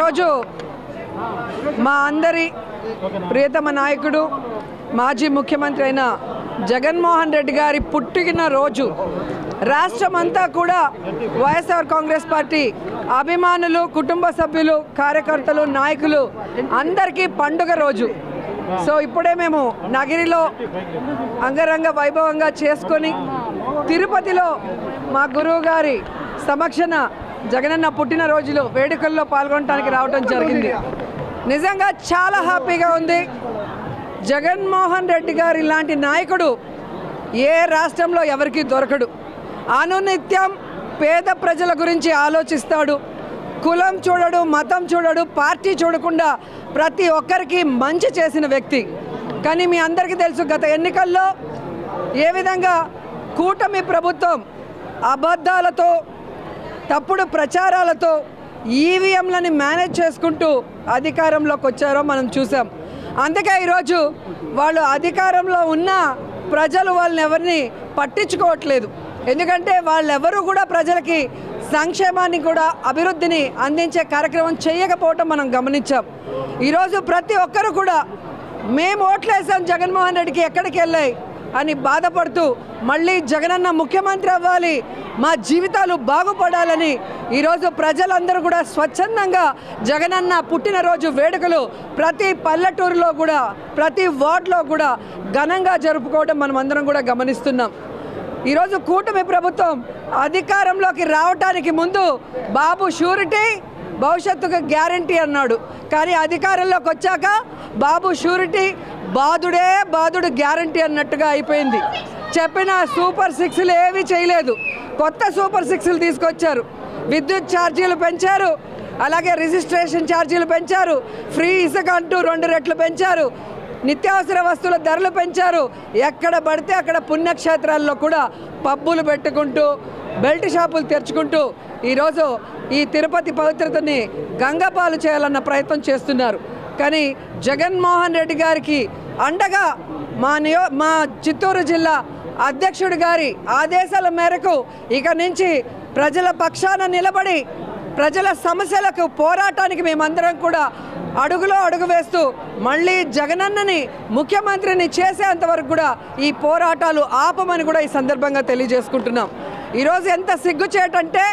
ఈరోజు మా అందరి ప్రియతమ నాయకుడు మాజీ ముఖ్యమంత్రి అయిన జగన్మోహన్ రెడ్డి గారి పుట్టిన రోజు రాష్ట్రమంతా కూడా వైఎస్ఆర్ కాంగ్రెస్ పార్టీ అభిమానులు, కుటుంబ సభ్యులు, కార్యకర్తలు, నాయకులు అందరికీ పండుగ రోజు. సో ఇప్పుడే మేము నగిరిలో అంగరంగ వైభవంగా చేసుకొని తిరుపతిలో మా గురువు గారి సమక్షన జగనన్న పుట్టినరోజులు వేడుకల్లో పాల్గొనడానికి రావడం జరిగింది. నిజంగా చాలా హ్యాపీగా ఉంది. జగన్మోహన్ రెడ్డి గారు ఇలాంటి నాయకుడు ఏ రాష్ట్రంలో ఎవరికీ దొరకడు. అనునిత్యం పేద ప్రజల గురించి ఆలోచిస్తాడు. కులం చూడడు, మతం చూడడు, పార్టీ చూడకుండా ప్రతి ఒక్కరికి మంచి చేసిన వ్యక్తి. కానీ మీ అందరికీ తెలుసు, గత ఎన్నికల్లో ఏ విధంగా కూటమి ప్రభుత్వం అబద్ధాలతో, తప్పుడు ప్రచారాలతో ఈవీఎంలని మేనేజ్ చేసుకుంటూ అధికారంలోకి వచ్చారో మనం చూసాం. అందుకే ఈరోజు వాళ్ళు అధికారంలో ఉన్న ప్రజలు వాళ్ళని ఎవరిని పట్టించుకోవట్లేదు. ఎందుకంటే వాళ్ళెవరూ కూడా ప్రజలకి సంక్షేమాన్ని కూడా అభివృద్ధిని అందించే కార్యక్రమం చేయకపోవటం మనం గమనించాం. ఈరోజు ప్రతి ఒక్కరు కూడా మేము ఓట్లేసాం జగన్మోహన్ రెడ్డికి, ఎక్కడికి వెళ్ళాయి అని బాధపడుతూ మళ్ళీ జగనన్న ముఖ్యమంత్రి అవ్వాలి, మా జీవితాలు బాగుపడాలని ఈరోజు ప్రజలందరూ కూడా స్వచ్ఛందంగా జగనన్న పుట్టినరోజు వేడుకలు ప్రతి పల్లెటూరులో కూడా, ప్రతి వార్డులో కూడా ఘనంగా జరుపుకోవడం మనం అందరం కూడా గమనిస్తున్నాం. ఈరోజు కూటమి ప్రభుత్వం అధికారంలోకి రావటానికి ముందు బాబు షూరిటీ, భవిష్యత్తుకు గ్యారంటీ అన్నాడు. కానీ అధికారంలోకి వచ్చాక బాబు షూరిటీ, బాదుడే బాదుడు గ్యారంటీ అన్నట్టుగా అయిపోయింది. చెప్పిన సూపర్ సిక్స్లు ఏవి చేయలేదు. కొత్త సూపర్ సిక్స్లు తీసుకొచ్చారు. విద్యుత్ ఛార్జీలు పెంచారు, అలాగే రిజిస్ట్రేషన్ ఛార్జీలు పెంచారు, ఫ్రీ ఇసుక అంటూ 2 రెట్లు పెంచారు, నిత్యావసర వస్తువుల ధరలు పెంచారు. ఎక్కడ పడితే అక్కడ పుణ్యక్షేత్రాల్లో కూడా పబ్బులు పెట్టుకుంటూ, బెల్ట్ షాపులు తెరుచుకుంటూ ఈరోజు ఈ తిరుపతి పవిత్రతని గంగపాలు చేయాలన్న ప్రయత్నం చేస్తున్నారు. కానీ జగన్మోహన్ రెడ్డి గారికి అండగా మా చిత్తూరు జిల్లా అధ్యక్షుడి గారి ఆదేశాల మేరకు ఇక నుంచి ప్రజల పక్షాన నిలబడి ప్రజల సమస్యలకు పోరాటానికి మేమందరం కూడా అడుగులో అడుగు వేస్తూ మళ్ళీ జగనన్నని ముఖ్యమంత్రిని చేసేంతవరకు కూడా ఈ పోరాటాలు ఆపమని కూడా ఈ సందర్భంగా తెలియజేసుకుంటున్నాం. ఈరోజు ఎంత సిగ్గుచేటంటే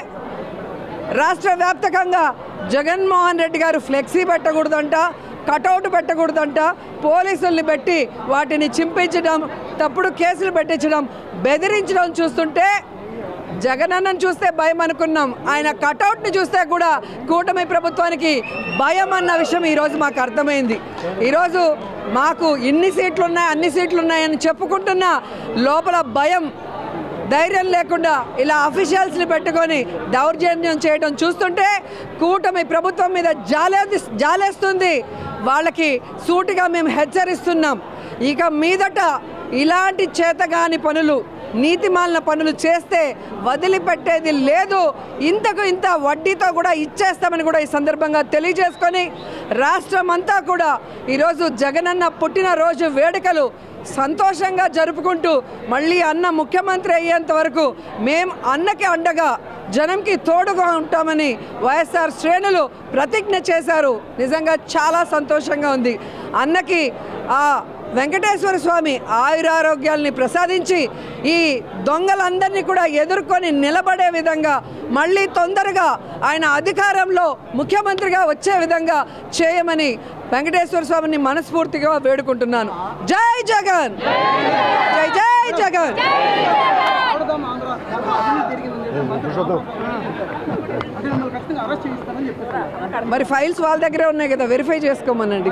రాష్ట్ర వ్యాప్తంగా జగన్మోహన్ రెడ్డి గారు ఫ్లెక్సీ పెట్టకూడదంట, కటౌట్ పెట్టకూడదంట, పోలీసుల్ని పెట్టి వాటిని చింపించడం, తప్పుడు కేసులు పెట్టించడం, బెదిరించడం చూస్తుంటే జగనన్నను చూస్తే భయం అనుకున్నాం. ఆయన కటౌట్ని చూస్తే కూడా కూటమి ప్రభుత్వానికి భయం అన్న విషయం ఈరోజు మాకు అర్థమైంది. ఈరోజు మాకు ఇన్ని సీట్లు ఉన్నాయి, అన్ని సీట్లు ఉన్నాయని చెప్పుకుంటున్నా లోపల భయం, ధైర్యం లేకుండా ఇలా అఫీషియల్స్ని పెట్టుకొని దౌర్జన్యం చేయడం చూస్తుంటే కూటమి ప్రభుత్వం మీద జాలేస్తుంది. వాళ్ళకి సూటిగా మేము హెచ్చరిస్తున్నాం. ఇక మీదట ఇలాంటి చేతగాని పనులు, నీతిమాలిన పనులు చేస్తే వదిలిపెట్టేది లేదు. ఇంతకు ఇంత వడ్డీతో కూడా ఇచ్చేస్తామని కూడా ఈ సందర్భంగా తెలియజేసుకొని రాష్ట్రం అంతా కూడా ఈరోజు జగనన్న పుట్టినరోజు వేడుకలు సంతోషంగా జరుపుకుంటూ మళ్ళీ అన్న ముఖ్యమంత్రి అయ్యేంత వరకు మేము అన్నకి అండగా, జనంకి తోడుగా ఉంటామని వైఎస్ఆర్ శ్రేణులు ప్రతిజ్ఞ చేశారు. నిజంగా చాలా సంతోషంగా ఉంది. అన్నకి ఆ వెంకటేశ్వర స్వామి ఆయురారోగ్యాల్ని ప్రసాదించి ఈ దొంగలందరినీ కూడా ఎదుర్కొని నిలబడే విధంగా మళ్ళీ తొందరగా ఆయన అధికారంలో ముఖ్యమంత్రిగా వచ్చే విధంగా చేయమని వెంకటేశ్వర స్వామిని మనస్ఫూర్తిగా వేడుకుంటున్నాను. జై జగన్, జై జై జగన్. మరి ఫైల్స్ వాళ్ళ దగ్గరే ఉన్నాయి కదా, వెరిఫై చేసుకోమనండి.